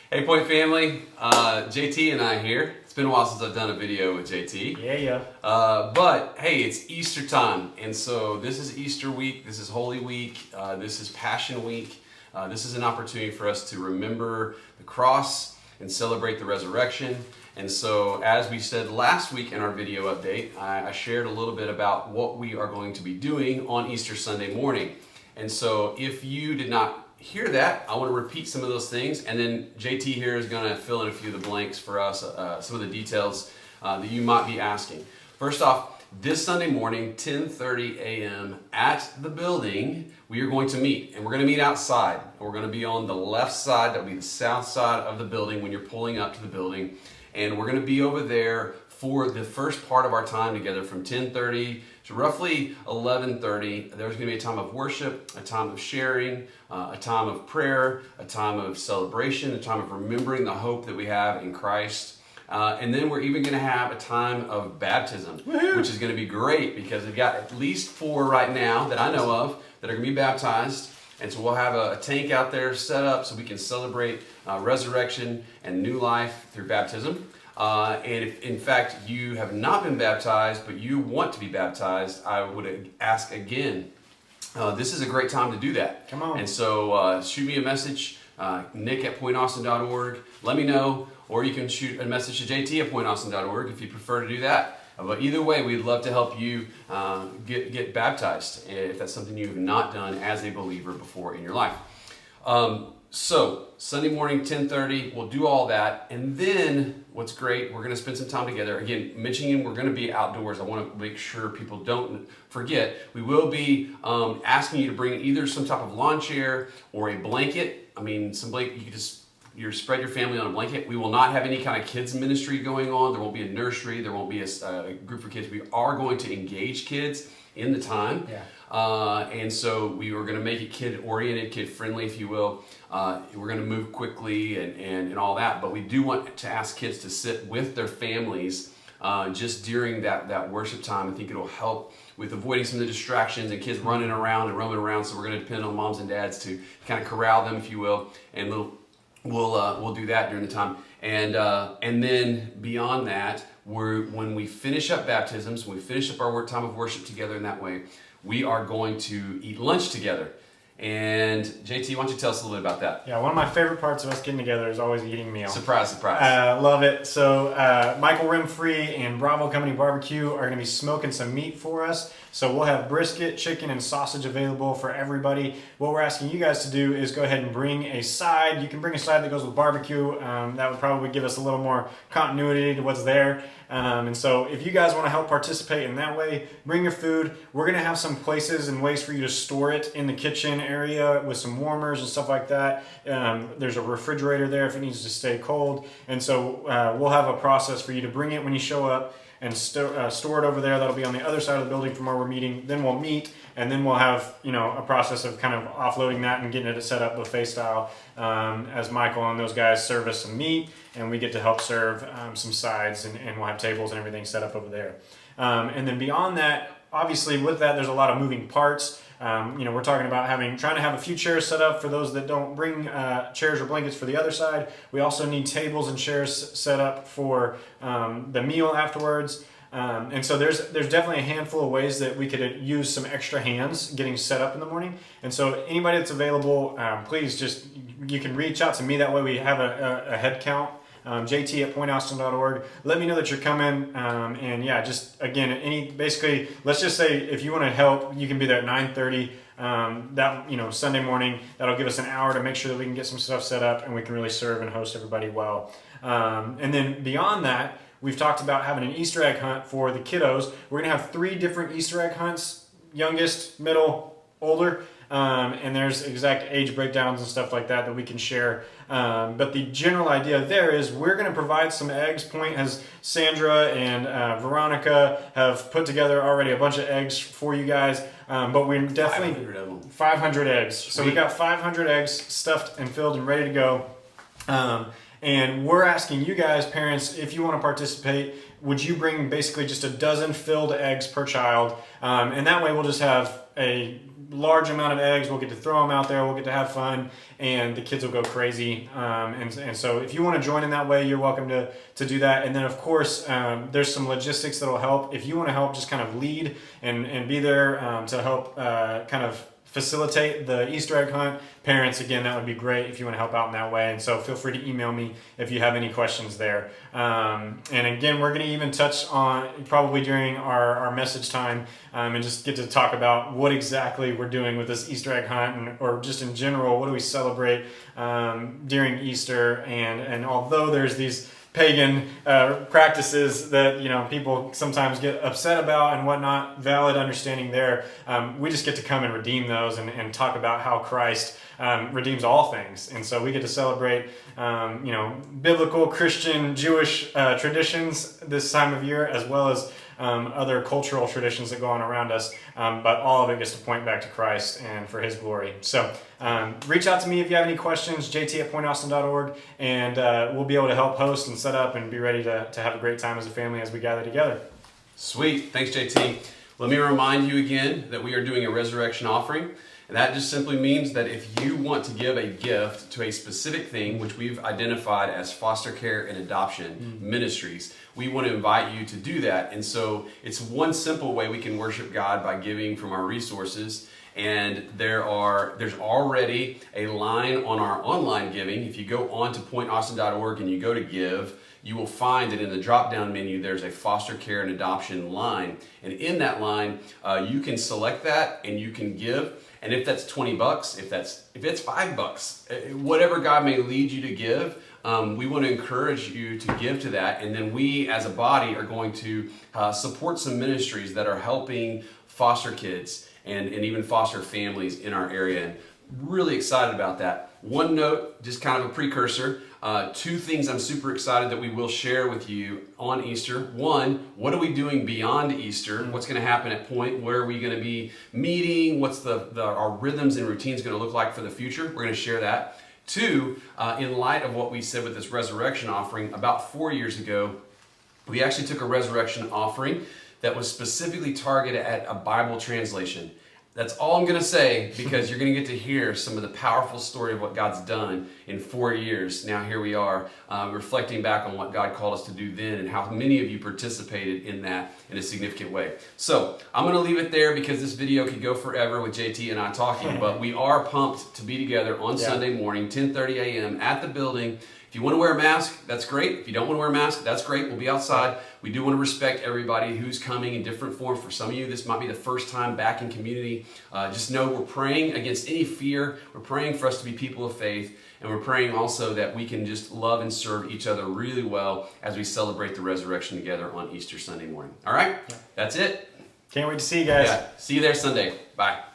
Hey Point family, JT and I here. It's been a while since I've done a video with JT. Yeah. But hey, it's Easter time, and so this is Easter week, this is Holy Week, this is Passion Week. This is an opportunity for us to remember the cross and celebrate the resurrection. And so as we said last week in our video update, I shared a little bit about what we are going to be doing on Easter Sunday morning. And so if you did not hear that, I want to repeat some of those things, and then JT here is going to fill in a few of the blanks for us, some of the details that you might be asking. First off, this Sunday morning, 10:30 a.m. at the building, we are going to meet, and we're going to meet outside. We're going to be on the left side, that will be the south side of the building when you're pulling up to the building, and we're going to be over there for the first part of our time together from 10:30 to roughly 11:30. There's going to be a time of worship, a time of sharing, a time of prayer, a time of celebration, a time of remembering the hope that we have in Christ. And then we're even going to have a time of baptism, which is going to be great because we've got at least 4 right now that I know of that are going to be baptized. And so we'll have a tank out there set up so we can celebrate resurrection and new life through baptism. And if in fact you have not been baptized, but you want to be baptized, I would ask again, this is a great time to do that. Come on. And so shoot me a message, nick@pointaustin.org. Let me know, or you can shoot a message to jt@pointaustin.org if you prefer to do that. But either way, we'd love to help you get baptized if that's something you have not done as a believer before in your life. So Sunday morning, 10:30, we'll do all that, and then what's great, we're going to spend some time together. Again, mentioning we're going to be outdoors. I want to make sure people don't forget. We will be asking you to bring either some type of lawn chair or a blanket. I mean, some blanket you can just spread your family on a blanket. We will not have any kind of kids ministry going on. There won't be a nursery. There won't be a group for kids. We are going to engage kids in the time. Yeah. And so we were going to make it kid-oriented, kid-friendly, if you will. We're going to move quickly and all that, but we do want to ask kids to sit with their families just during that worship time. I think it'll help with avoiding some of the distractions and kids running around and roaming around, so we're going to depend on moms and dads to kind of corral them, if you will, and we'll do that during the time. And then beyond that, when we finish up baptisms, when we finish up our time of worship together in that way, we are going to eat lunch together. And JT, why don't you tell us a little bit about that? Yeah, one of my favorite parts of us getting together is always eating a meal. Surprise, surprise. Love it. So Michael Rimfree and Bravo Company Barbecue are going to be smoking some meat for us. So we'll have brisket, chicken, and sausage available for everybody. What we're asking you guys to do is go ahead and bring a side. You can bring a side that goes with barbecue. That would probably give us a little more continuity to what's there. And so if you guys want to help participate in that way, bring your food. We're going to have some places and ways for you to store it in the kitchen area with some warmers and stuff like that. There's a refrigerator there if it needs to stay cold. And so we'll have a process for you to bring it when you show up and store it over there. That'll be on the other side of the building from where we're meeting. Then we'll meet, and then we'll have a process of kind of offloading that and getting it set up buffet style as Michael and those guys serve us some meat, and we get to help serve some sides, and we'll have tables and everything set up over there. And then beyond that, obviously with that, there's a lot of moving parts. We're talking about trying to have a few chairs set up for those that don't bring chairs or blankets for the other side. We also need tables and chairs set up for the meal afterwards. And so there's definitely a handful of ways that we could use some extra hands getting set up in the morning. And so anybody that's available, please you can reach out to me. That way we have a head count. JT@pointaustin.org. Let me know that you're coming, and yeah, just again, basically, let's just say if you want to help, you can be there at 9:30. Sunday morning. That'll give us an hour to make sure that we can get some stuff set up, and we can really serve and host everybody well. And then beyond that, we've talked about having an Easter egg hunt for the kiddos. We're gonna have 3 different Easter egg hunts: youngest, middle, older. And there's exact age breakdowns and stuff like that we can share. But the general idea there is we're going to provide some eggs. Sandra and Veronica have put together already a bunch of eggs for you guys. But we're definitely 500 eggs. So we've got 500 eggs stuffed and filled and ready to go. And we're asking you guys, parents, if you want to participate, would you bring basically just a dozen filled eggs per child? And that way we'll just have a large amount of eggs. We'll get to throw them out there. We'll get to have fun, and the kids will go crazy. And so if you want to join in that way, you're welcome to do that. And then, of course, there's some logistics that will help. If you want to help just kind of lead and be there to help kind of facilitate the Easter egg hunt, parents, again, that would be great if you want to help out in that way. And so feel free to email me if you have any questions there. And again, we're going to even touch on probably during our message time and just get to talk about what exactly we're doing with this Easter egg hunt, or just in general, what do we celebrate during Easter. And although there's these pagan practices that people sometimes get upset about and whatnot, valid understanding there, we just get to come and redeem those and talk about how Christ redeems all things. And so we get to celebrate biblical Christian Jewish traditions this time of year, as well as other cultural traditions that go on around us, but all of it gets to point back to Christ and for His glory. So reach out to me if you have any questions, jt@pointaustin.org, and we'll be able to help host and set up and be ready to have a great time as a family as we gather together. Sweet. Thanks, JT. Let me remind you again that we are doing a resurrection offering. And that just simply means that if you want to give a gift to a specific thing, which we've identified as foster care and adoption ministries, we want to invite you to do that. And so it's one simple way we can worship God, by giving from our resources. And there's already a line on our online giving. If you go on to pointaustin.org and you go to give, you will find that in the drop-down menu, there's a foster care and adoption line. And in that line, you can select that and you can give. And if that's $20, if it's $5, whatever God may lead you to give, we want to encourage you to give to that. And then we as a body are going to support some ministries that are helping foster kids and even foster families in our area. And really excited about that. One note, just kind of a precursor. Two things I'm super excited that we will share with you on Easter. One, what are we doing beyond Easter? What's going to happen at Point? Where are we going to be meeting? What's our rhythms and routines going to look like for the future? We're going to share that. Two, in light of what we said with this resurrection offering, about 4 years ago, we actually took a resurrection offering that was specifically targeted at a Bible translation. That's all I'm going to say, because you're going to get to hear some of the powerful story of what God's done in 4 years. Now here we are reflecting back on what God called us to do then, and how many of you participated in that in a significant way. So I'm going to leave it there, because this video could go forever with JT and I talking, but we are pumped to be together on Sunday morning, 10:30 a.m. at the building. If you want to wear a mask, that's great. If you don't want to wear a mask, that's great. We'll be outside. We do want to respect everybody who's coming in different forms. For some of you, this might be the first time back in community. Just know we're praying against any fear. We're praying for us to be people of faith. And we're praying also that we can just love and serve each other really well as we celebrate the resurrection together on Easter Sunday morning. All right? That's it. Can't wait to see you guys. Yeah. See you there Sunday. Bye.